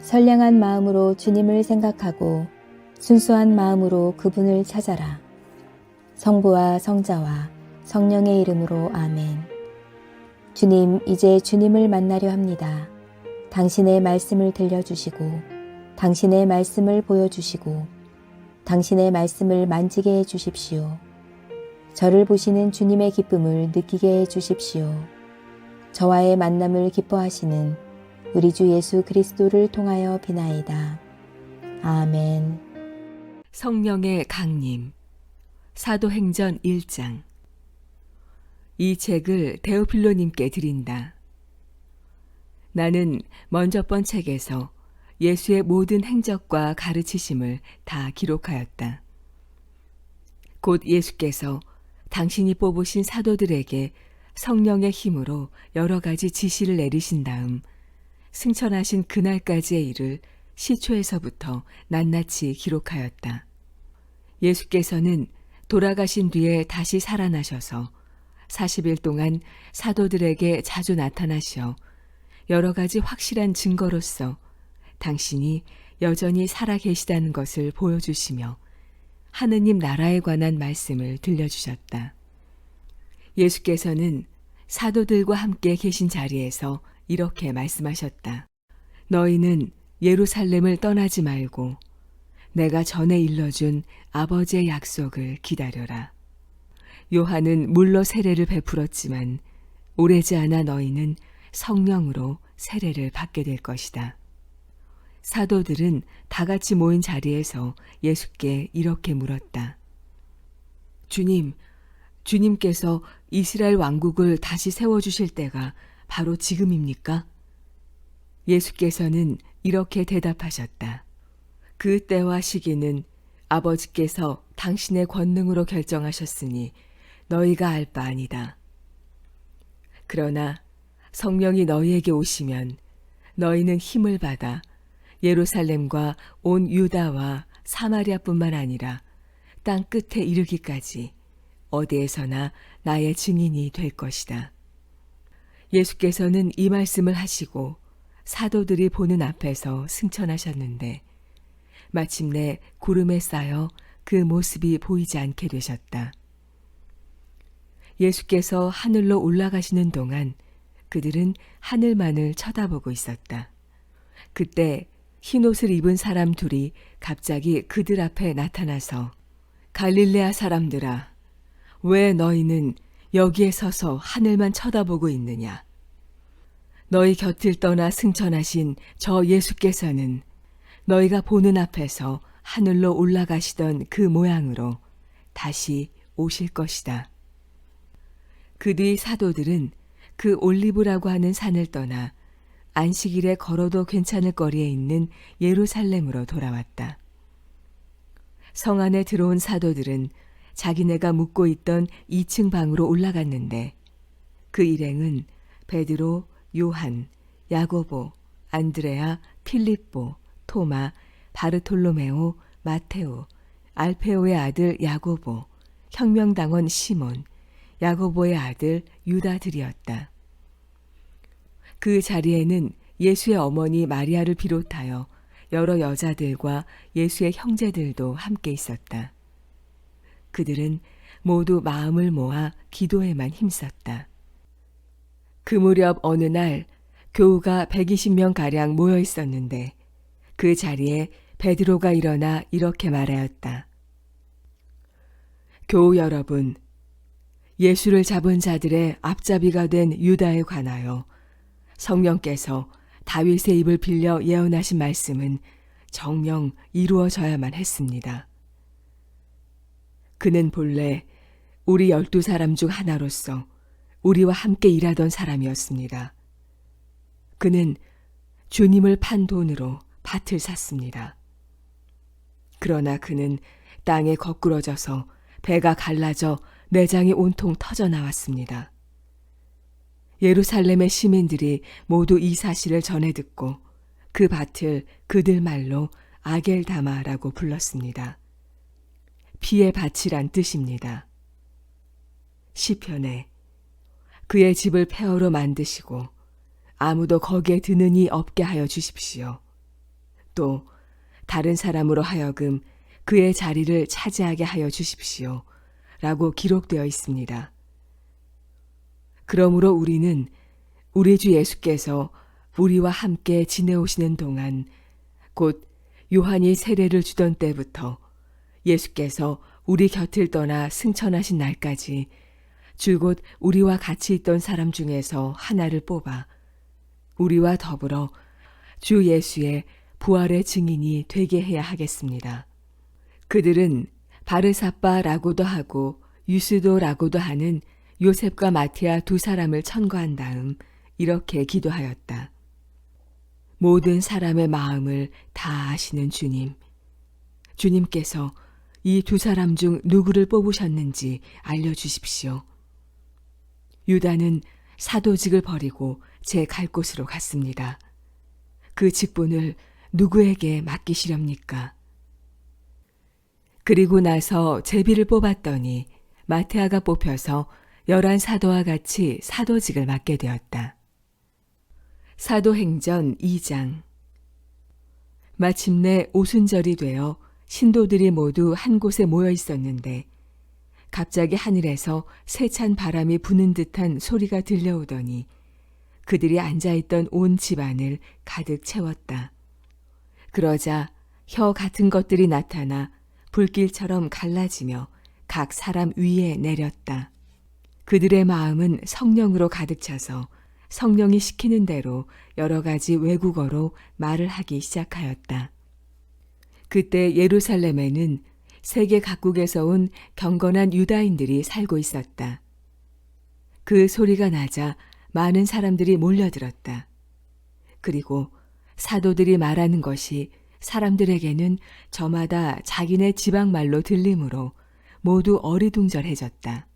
선량한 마음으로 주님을 생각하고 순수한 마음으로 그분을 찾아라. 성부와 성자와 성령의 이름으로 아멘. 주님, 이제 주님을 만나려 합니다. 당신의 말씀을 들려주시고 당신의 말씀을 보여주시고 당신의 말씀을 만지게 해주십시오. 저를 보시는 주님의 기쁨을 느끼게 해주십시오. 저와의 만남을 기뻐하시는 우리 주 예수 그리스도를 통하여 비나이다. 아멘. 성령의 강림. 사도행전 1장. 이 책을 데오필로님께 드린다. 나는 먼저 번 책에서 예수의 모든 행적과 가르치심을 다 기록하였다. 곧 예수께서 당신이 뽑으신 사도들에게 성령의 힘으로 여러 가지 지시를 내리신 다음 승천하신 그날까지의 일을 시초에서부터 낱낱이 기록하였다. 예수께서는 돌아가신 뒤에 다시 살아나셔서 40일 동안 사도들에게 자주 나타나시어 여러 가지 확실한 증거로서 당신이 여전히 살아 계시다는 것을 보여주시며 하느님 나라에 관한 말씀을 들려주셨다. 예수께서는 사도들과 함께 계신 자리에서 이렇게 말씀하셨다. 너희는 예루살렘을 떠나지 말고 내가 전에 일러준 아버지의 약속을 기다려라. 요한은 물로 세례를 베풀었지만 오래지 않아 너희는 성령으로 세례를 받게 될 것이다. 사도들은 다 같이 모인 자리에서 예수께 이렇게 물었다. 주님, 주님께서 이스라엘 왕국을 다시 세워주실 때가 바로 지금입니까? 예수께서는 이렇게 대답하셨다. 그 때와 시기는 아버지께서 당신의 권능으로 결정하셨으니 너희가 알 바 아니다. 그러나 성령이 너희에게 오시면 너희는 힘을 받아 예루살렘과 온 유다와 사마리아뿐만 아니라 땅 끝에 이르기까지 어디에서나 나의 증인이 될 것이다. 예수께서는 이 말씀을 하시고 사도들이 보는 앞에서 승천하셨는데 마침내 구름에 쌓여 그 모습이 보이지 않게 되셨다. 예수께서 하늘로 올라가시는 동안 그들은 하늘만을 쳐다보고 있었다. 그때 흰옷을 입은 사람 둘이 갑자기 그들 앞에 나타나서 갈릴레아 사람들아, 왜 너희는 여기에 서서 하늘만 쳐다보고 있느냐? 너희 곁을 떠나 승천하신 저 예수께서는 너희가 보는 앞에서 하늘로 올라가시던 그 모양으로 다시 오실 것이다. 그 뒤 사도들은 그 올리브라고 하는 산을 떠나 안식일에 걸어도 괜찮을 거리에 있는 예루살렘으로 돌아왔다. 성 안에 들어온 사도들은 자기네가 묵고 있던 2층 방으로 올라갔는데 그 일행은 베드로, 요한, 야고보, 안드레아, 필립보, 토마, 바르톨로메오, 마테오, 알페오의 아들 야고보, 혁명당원 시몬, 야고보의 아들 유다들이었다. 그 자리에는 예수의 어머니 마리아를 비롯하여 여러 여자들과 예수의 형제들도 함께 있었다. 그들은 모두 마음을 모아 기도에만 힘썼다. 그 무렵 어느 날 교우가 120명가량 모여 있었는데 그 자리에 베드로가 일어나 이렇게 말하였다. 교우 여러분, 예수를 잡은 자들의 앞잡이가 된 유다에 관하여 성령께서 다윗의 입을 빌려 예언하신 말씀은 정녕 이루어져야만 했습니다. 그는 본래 우리 12사람 중 하나로서 우리와 함께 일하던 사람이었습니다. 그는 주님을 판 돈으로 밭을 샀습니다. 그러나 그는 땅에 거꾸러져서 배가 갈라져 내장이 온통 터져 나왔습니다. 예루살렘의 시민들이 모두 이 사실을 전해 듣고 그 밭을 그들 말로 아겔다마라고 불렀습니다. 피의 밭이란 뜻입니다. 시편에 그의 집을 폐허로 만드시고 아무도 거기에 드는 이 없게 하여 주십시오. 또 다른 사람으로 하여금 그의 자리를 차지하게 하여 주십시오. 라고 기록되어 있습니다. 그러므로 우리는 우리 주 예수께서 우리와 함께 지내오시는 동안 곧 요한이 세례를 주던 때부터 예수께서 우리 곁을 떠나 승천하신 날까지 줄곧 우리와 같이 있던 사람 중에서 하나를 뽑아 우리와 더불어 주 예수의 부활의 증인이 되게 해야 하겠습니다. 그들은 바르사바라고도 하고 유스도라고도 하는 요셉과 마티아 두 사람을 천거한 다음 이렇게 기도하였다. 모든 사람의 마음을 다 아시는 주님, 주님께서 이 두 사람 중 누구를 뽑으셨는지 알려주십시오. 유다는 사도직을 버리고 제 갈 곳으로 갔습니다. 그 직분을 누구에게 맡기시렵니까? 그리고 나서 제비를 뽑았더니 마테아가 뽑혀서 11사도와 같이 사도직을 맡게 되었다. 사도행전 2장. 마침내 오순절이 되어 신도들이 모두 한 곳에 모여 있었는데 갑자기 하늘에서 세찬 바람이 부는 듯한 소리가 들려오더니 그들이 앉아있던 온 집안을 가득 채웠다. 그러자 혀 같은 것들이 나타나 불길처럼 갈라지며 각 사람 위에 내렸다. 그들의 마음은 성령으로 가득 차서 성령이 시키는 대로 여러 가지 외국어로 말을 하기 시작하였다. 그때 예루살렘에는 세계 각국에서 온 경건한 유다인들이 살고 있었다. 그 소리가 나자 많은 사람들이 몰려들었다. 그리고 사도들이 말하는 것이 사람들에게는 저마다 자기네 지방말로 들리므로 모두 어리둥절해졌다.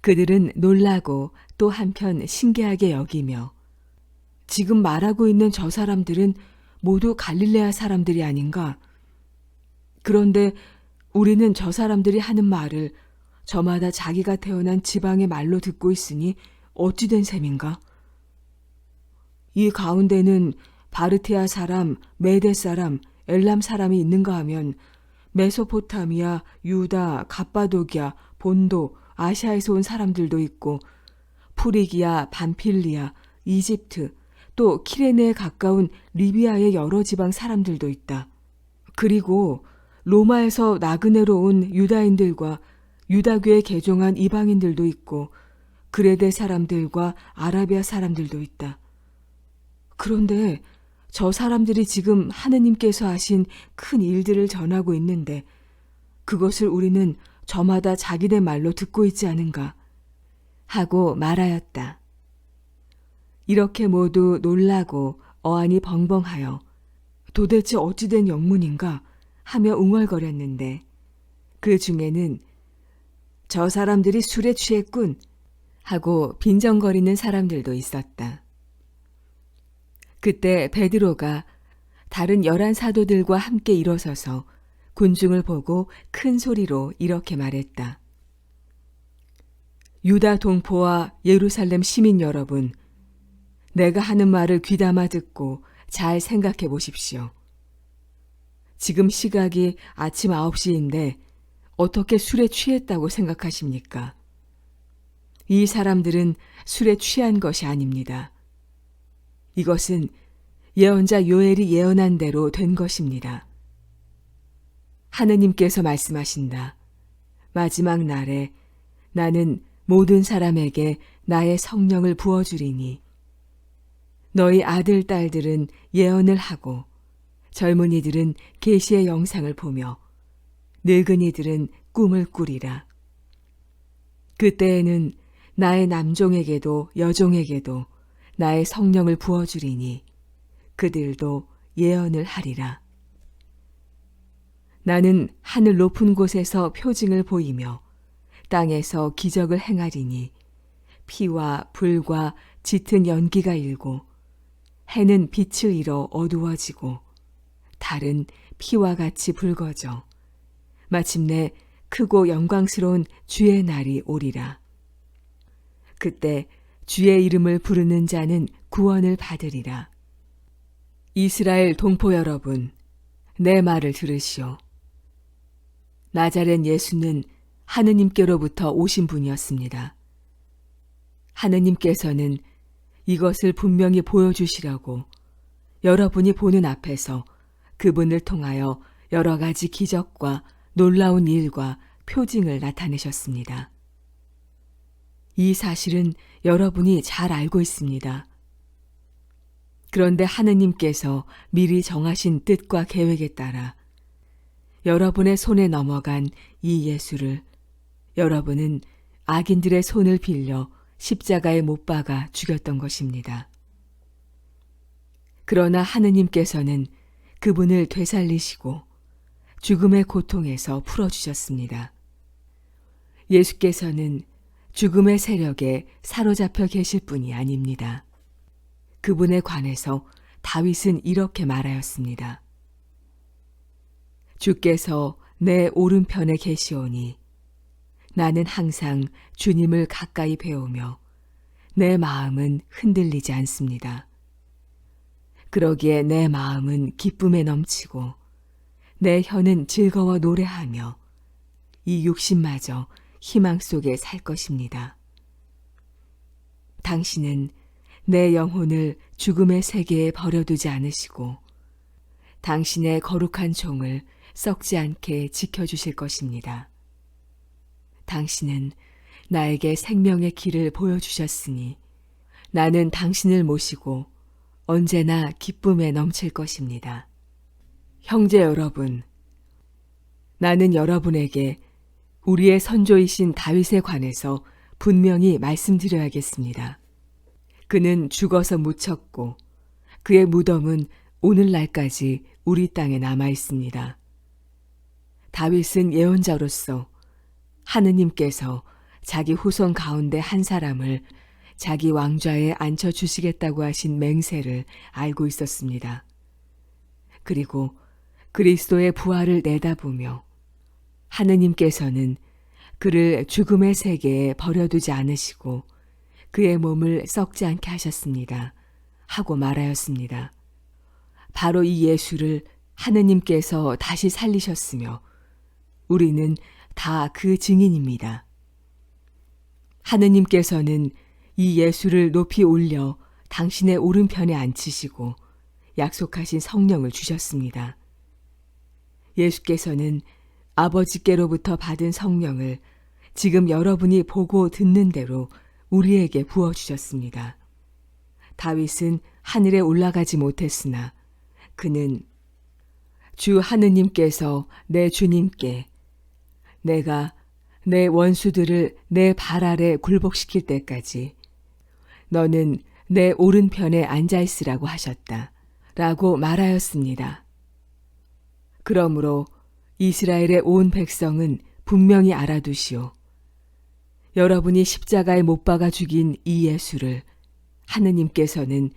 그들은 놀라고 또 한편 신기하게 여기며 지금 말하고 있는 저 사람들은 모두 갈릴레아 사람들이 아닌가? 그런데 우리는 저 사람들이 하는 말을 저마다 자기가 태어난 지방의 말로 듣고 있으니 어찌 된 셈인가? 이 가운데는 바르티아 사람, 메대 사람, 엘람 사람이 있는가 하면 메소포타미아, 유다, 갑바도기아, 본도, 아시아에서 온 사람들도 있고 프리기아, 밤필리아, 이집트, 또 키레네에 가까운 리비아의 여러 지방 사람들도 있다. 그리고 로마에서 나그네로 온 유다인들과 유다교에 개종한 이방인들도 있고 그레데 사람들과 아라비아 사람들도 있다. 그런데 저 사람들이 지금 하느님께서 하신 큰 일들을 전하고 있는데 그것을 우리는 저마다 자기네 말로 듣고 있지 않은가 하고 말하였다. 이렇게 모두 놀라고 어안이 벙벙하여 도대체 어찌된 영문인가 하며 웅얼거렸는데 그 중에는 저 사람들이 술에 취했군 하고 빈정거리는 사람들도 있었다. 그때 베드로가 다른 11사도들과 함께 일어서서 군중을 보고 큰 소리로 이렇게 말했다. 유다 동포와 예루살렘 시민 여러분, 내가 하는 말을 귀담아 듣고 잘 생각해 보십시오. 지금 시각이 아침 9시인데 어떻게 술에 취했다고 생각하십니까? 이 사람들은 술에 취한 것이 아닙니다. 이것은 예언자 요엘이 예언한 대로 된 것입니다. 하느님께서 말씀하신다. 마지막 날에 나는 모든 사람에게 나의 성령을 부어주리니 너희 아들, 딸들은 예언을 하고 젊은이들은 계시의 영상을 보며 늙은이들은 꿈을 꾸리라. 그때에는 나의 남종에게도 여종에게도 나의 성령을 부어주리니 그들도 예언을 하리라. 나는 하늘 높은 곳에서 표징을 보이며 땅에서 기적을 행하리니 피와 불과 짙은 연기가 일고 해는 빛을 잃어 어두워지고 달은 피와 같이 붉어져 마침내 크고 영광스러운 주의 날이 오리라. 그때 주의 이름을 부르는 자는 구원을 받으리라. 이스라엘 동포 여러분, 내 말을 들으시오. 나자렛 예수는 하느님께로부터 오신 분이었습니다. 하느님께서는 이것을 분명히 보여주시려고 여러분이 보는 앞에서 그분을 통하여 여러 가지 기적과 놀라운 일과 표징을 나타내셨습니다. 이 사실은 여러분이 잘 알고 있습니다. 그런데 하느님께서 미리 정하신 뜻과 계획에 따라 여러분의 손에 넘어간 이 예수를 여러분은 악인들의 손을 빌려 십자가에 못 박아 죽였던 것입니다. 그러나 하느님께서는 그분을 되살리시고 죽음의 고통에서 풀어주셨습니다. 예수께서는 죽음의 세력에 사로잡혀 계실 분이 아닙니다. 그분에 관해서 다윗은 이렇게 말하였습니다. 주께서 내 오른편에 계시오니 나는 항상 주님을 가까이 배우며 내 마음은 흔들리지 않습니다. 그러기에 내 마음은 기쁨에 넘치고 내 혀는 즐거워 노래하며 이 육신마저 희망 속에 살 것입니다. 당신은 내 영혼을 죽음의 세계에 버려두지 않으시고 당신의 거룩한 종을 썩지 않게 지켜주실 것입니다. 당신은 나에게 생명의 길을 보여주셨으니 나는 당신을 모시고 언제나 기쁨에 넘칠 것입니다. 형제 여러분, 나는 여러분에게 우리의 선조이신 다윗에 관해서 분명히 말씀드려야겠습니다. 그는 죽어서 묻혔고 그의 무덤은 오늘날까지 우리 땅에 남아 있습니다. 다윗은 예언자로서 하느님께서 자기 후손 가운데 한 사람을 자기 왕좌에 앉혀주시겠다고 하신 맹세를 알고 있었습니다. 그리고 그리스도의 부활을 내다보며 하느님께서는 그를 죽음의 세계에 버려두지 않으시고 그의 몸을 썩지 않게 하셨습니다. 하고 말하였습니다. 바로 이 예수를 하느님께서 다시 살리셨으며 우리는 다 그 증인입니다. 하느님께서는 이 예수를 높이 올려 당신의 오른편에 앉히시고 약속하신 성령을 주셨습니다. 예수께서는 아버지께로부터 받은 성령을 지금 여러분이 보고 듣는 대로 우리에게 부어주셨습니다. 다윗은 하늘에 올라가지 못했으나 그는 주 하느님께서 내 주님께 내가 내 원수들을 내 발 아래 굴복시킬 때까지 너는 내 오른편에 앉아있으라고 하셨다. 라고 말하였습니다. 그러므로 이스라엘의 온 백성은 분명히 알아두시오. 여러분이 십자가에 못 박아 죽인 이 예수를 하느님께서는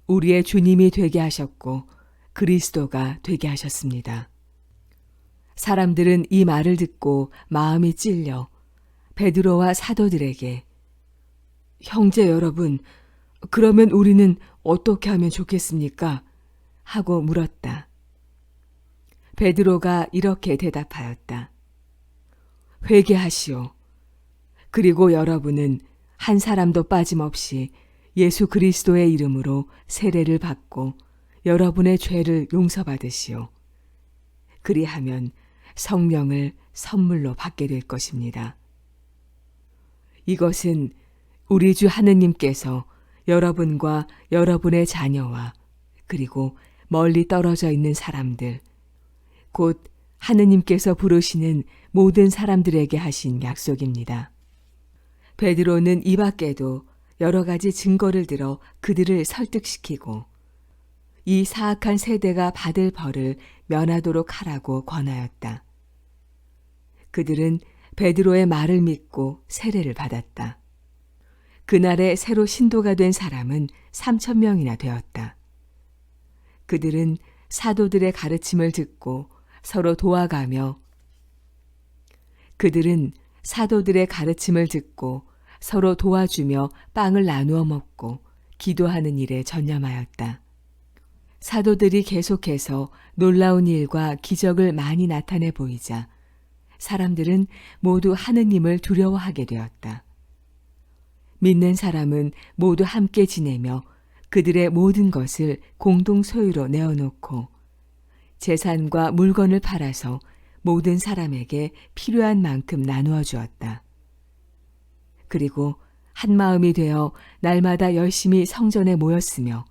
우리의 주님이 되게 하셨고 그리스도가 되게 하셨습니다. 사람들은 이 말을 듣고 마음이 찔려 베드로와 사도들에게 형제 여러분, 그러면 우리는 어떻게 하면 좋겠습니까? 하고 물었다. 베드로가 이렇게 대답하였다. 회개하시오. 그리고 여러분은 한 사람도 빠짐없이 예수 그리스도의 이름으로 세례를 받고 여러분의 죄를 용서받으시오. 그리하면 성령을 선물로 받게 될 것입니다. 이것은 우리 주 하느님께서 여러분과 여러분의 자녀와 그리고 멀리 떨어져 있는 사람들, 곧 하느님께서 부르시는 모든 사람들에게 하신 약속입니다. 베드로는 이 밖에도 여러 가지 증거를 들어 그들을 설득시키고 이 사악한 세대가 받을 벌을 면하도록 하라고 권하였다. 그들은 베드로의 말을 믿고 세례를 받았다. 그날에 새로 신도가 된 사람은 3,000명이나 되었다. 그들은 사도들의 가르침을 듣고 서로 도와가며 서로 도와주며 빵을 나누어 먹고 기도하는 일에 전념하였다. 사도들이 계속해서 놀라운 일과 기적을 많이 나타내 보이자 사람들은 모두 하느님을 두려워하게 되었다. 믿는 사람은 모두 함께 지내며 그들의 모든 것을 공동 소유로 내어놓고 재산과 물건을 팔아서 모든 사람에게 필요한 만큼 나누어 주었다. 그리고 한 마음이 되어 날마다 열심히 성전에 모였으며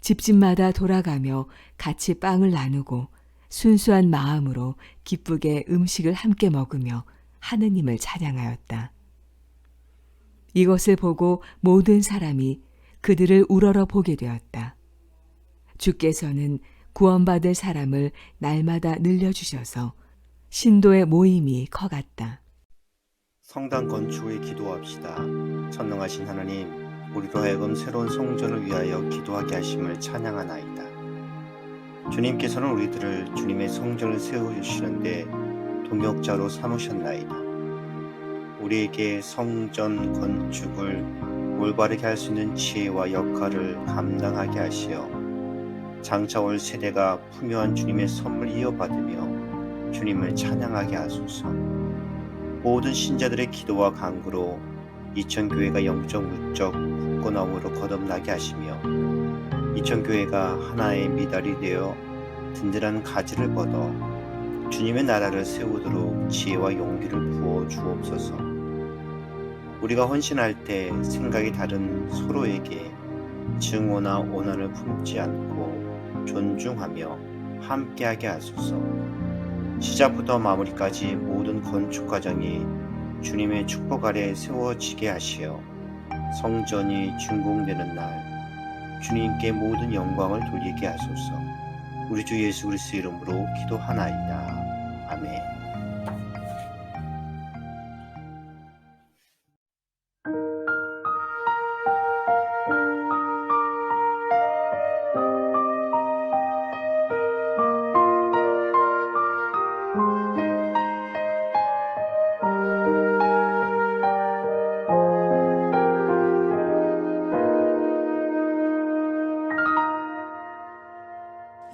집집마다 돌아가며 같이 빵을 나누고 순수한 마음으로 기쁘게 음식을 함께 먹으며 하느님을 찬양하였다. 이것을 보고 모든 사람이 그들을 우러러 보게 되었다. 주께서는 구원받을 사람을 날마다 늘려주셔서 신도의 모임이 커갔다. 성당 건축을 기도합시다. 전능하신 하나님, 우리로 하여금 새로운 성전을 위하여 기도하게 하심을 찬양하나이다. 주님께서는 우리들을 주님의 성전을 세워주시는데 동역자로 삼으셨나이다. 우리에게 성전 건축을 올바르게 할 수 있는 지혜와 역할을 감당하게 하시어 장차 올 세대가 풍요한 주님의 선물 이어받으며 주님을 찬양하게 하소서. 모든 신자들의 기도와 간구로 이천교회가 영적 물적 굳건함으로 거듭나게 하시며 이천교회가 하나의 미달이 되어 든든한 가지를 뻗어 주님의 나라를 세우도록 지혜와 용기를 부어 주옵소서. 우리가 헌신할 때 생각이 다른 서로에게 증오나 오난을 품지 않고 존중하며 함께하게 하소서. 시작부터 마무리까지 모든 건축 과정이 주님의 축복 아래 세워지게 하시어 성전이 준공되는 날 주님께 모든 영광을 돌리게 하소서. 우리 주 예수 그리스도의 이름으로 기도하나이다. 아멘.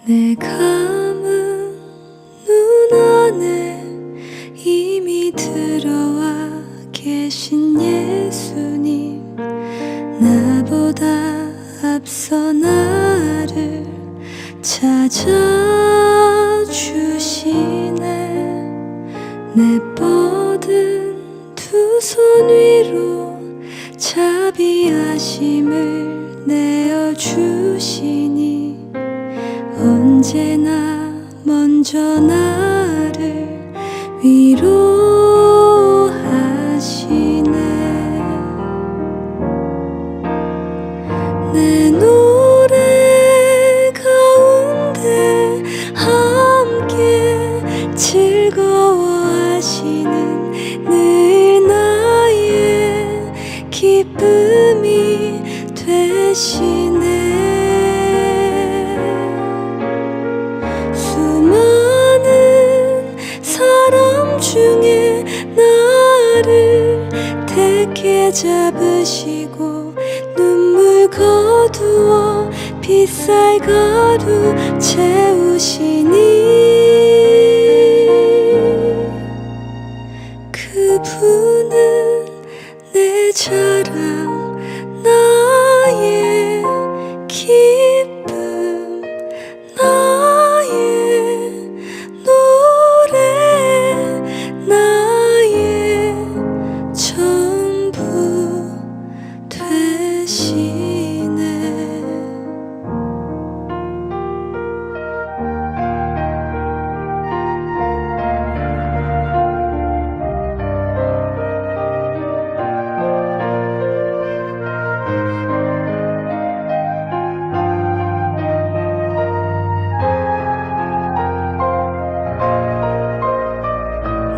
내 감은 눈 안에 이미 들어와 계신 예수님, 나보다 앞서 나를 찾아주시네. 내 뻗은 두 손 위로 자비하심을 내어주시니 언제나 먼저 나를 위로하시네. 내 노래 가운데 함께 즐거워하시는 늘 나의 기쁨이 되시네. 중에 나를 택해 잡으시고 눈물 거두어 빗살 가루 채우시니 그분은 내 자랑 나의 기쁨 나의 노래 나의 전부 되시네.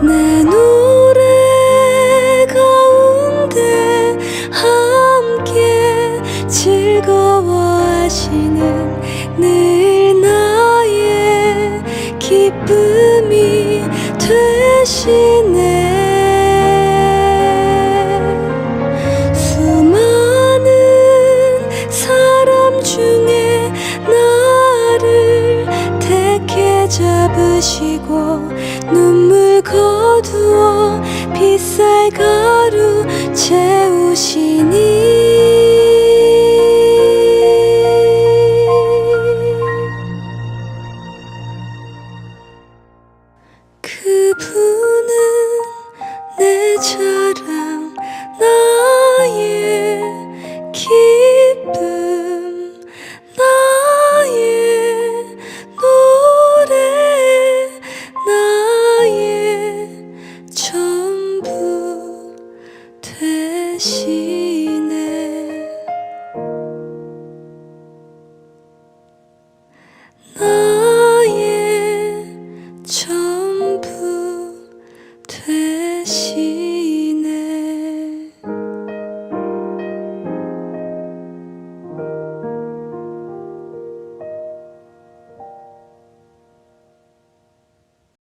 내 노래 가운데 함께 즐거워하시는 늘 나의 기쁨이 되시네. 수많은 사람 중에 나를 주시고 눈물 거두어 빗살 가루 채우시니